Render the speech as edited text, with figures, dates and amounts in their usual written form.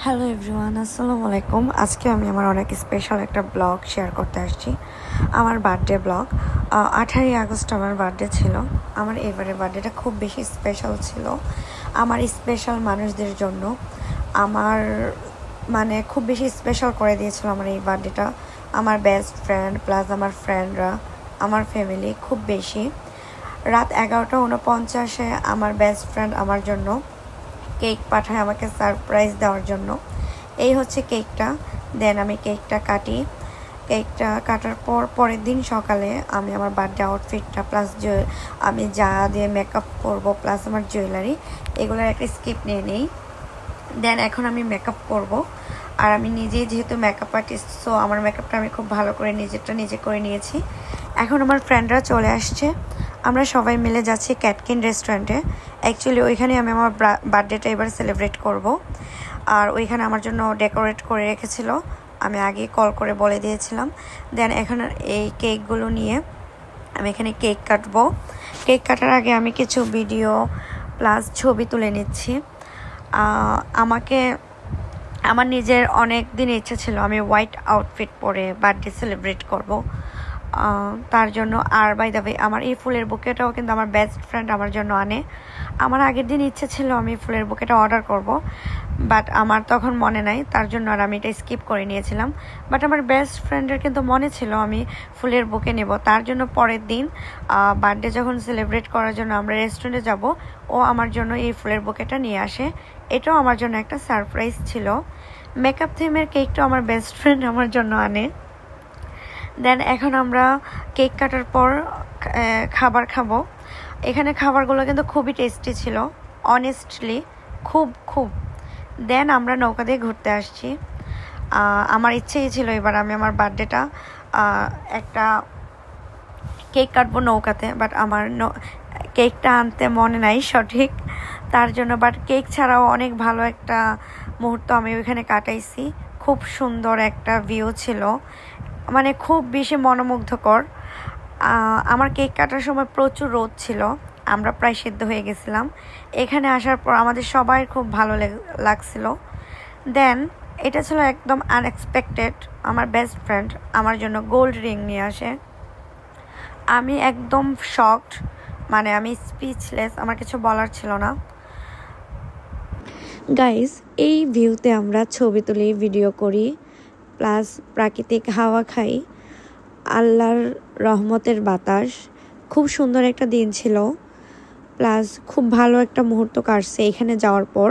Hello everyone, আসসালামু আলাইকুম। আজকে আমি আমার অনেক স্পেশাল একটা ব্লগ শেয়ার করতে আসছি, আমার বার্থডে ব্লগ। 18ই আগস্ট আমার বার্থডে ছিল। আমার এবারের বার্থডেটা খুব বেশি স্পেশাল ছিল আমার স্পেশাল মানুষদের জন্য। আমার খুব বেশি স্পেশাল করে দিয়েছিল আমার এই বার্থডেটা। আমার বেস্ট ফ্রেন্ড প্লাস আমার ফ্রেন্ডরা, আমার ফ্যামিলি খুব বেশি। রাত 11:49 আমার বেস্ট ফ্রেন্ড আমার জন্য কেক পাঠায় আমাকে সারপ্রাইজ দেওয়ার জন্য। এই হচ্ছে কেকটা। দেন আমি কেকটা কাটি। কেকটা কাটার পর পরের দিন সকালে আমি আমার বার্থডে আউটফিটটা প্লাস আমি যা দিয়ে মেকআপ করব প্লাস আমার জুয়েলারি এগুলোর একটা স্কিপ নিয়ে নিই। দেন এখন আমি মেকআপ করব। আর আমি নিজেই যেহেতু মেকআপ আর্টিস্ট, সো আমার মেকআপটা আমি খুব ভালো করে নিজে করে নিয়েছি। এখন আমার ফ্রেন্ডরা চলে আসছে, আমরা সবাই মিলে যাচ্ছি ক্যাটকিন রেস্টুরেন্টে। অ্যাকচুয়ালি ওইখানে আমি আমার বার্থডেটা এবার সেলিব্রেট করব। আর ওইখানে আমার জন্য ডেকোরেট করে রেখেছিল, আমি আগে কল করে বলে দিয়েছিলাম। দেন এখন এই কেকগুলো নিয়ে আমি এখানে কেক কাটবো। কেক কাটার আগে আমি কিছু ভিডিও প্লাস ছবি তুলে নিচ্ছি। আমার নিজের অনেক দিন ইচ্ছা ছিল আমি হোয়াইট আউটফিট পরে বার্থডে সেলিব্রেট করব। তার জন্য আর বাই দ্য ওয়ে আমার এই ফুলের বুকেটাও কিন্তু আমার বেস্ট ফ্রেন্ড আমার জন্য আনে। আমার আগের দিন ইচ্ছে ছিল আমি ফুলের বুকেটা অর্ডার করব, বাট আমার তখন মনে নাই, তার জন্য আর আমি এটা স্কিপ করে নিয়েছিলাম। বাট আমার বেস্ট ফ্রেন্ডের কিন্তু মনে ছিল আমি ফুলের বুকে নেব। তার জন্য পরের দিন বার্থডে যখন সেলিব্রেট করার জন্য আমরা রেস্টুরেন্টে যাব, ও আমার জন্য এই ফুলের বুকেটা নিয়ে আসে। এটাও আমার জন্য একটা সারপ্রাইজ ছিল। মেকআপ থিমের কেকটাও আমার বেস্ট ফ্রেন্ড আমার জন্য আনে। দেন এখন আমরা কেক কাটার পর খাবার খাবো। এখানে খাবারগুলো কিন্তু খুবই টেস্টি ছিল, অনেস্টলি খুব। দেন আমরা নৌকা দিয়ে ঘুরতে আসছি। আমার ইচ্ছেই ছিল এবার আমি আমার বার্থডেটা একটা কেক কাটবো নৌকাতে, বাট আমার কেকটা আনতে মনে নাই সঠিক, তার জন্য। বাট কেক ছাড়াও অনেক ভালো একটা মুহূর্ত আমি ওইখানে কাটাইছি। খুব সুন্দর একটা ভিউ ছিল, খুব বেশি মনোমুগ্ধকর। আমার কেক কাটার সময় প্রচুর রোদ ছিল, আমরা প্রায় সিদ্ধ হয়ে গেছিলাম। এখানে আসার পর আমাদের সবাই খুব ভালো লাগছিল। দেন এটা ছিল একদম আনএক্সপেক্টেড, আমার বেস্ট ফ্রেন্ড আমার জন্য গোল্ড রিং নিয়ে আসে। আমি একদম শকড, আমি স্পিচলেস, আমার কিছু বলার ছিল না। গাইস, এই ভিউতে আমরা ছবি তুলি, ভিডিও করি, প্লাস প্রাকৃতিক হাওয়া খাই, আল্লাহর রহমতের বাতাস। খুব সুন্দর একটা দিন ছিল, প্লাস খুব ভালো একটা মুহূর্ত কাটছে এখানে যাওয়ার পর।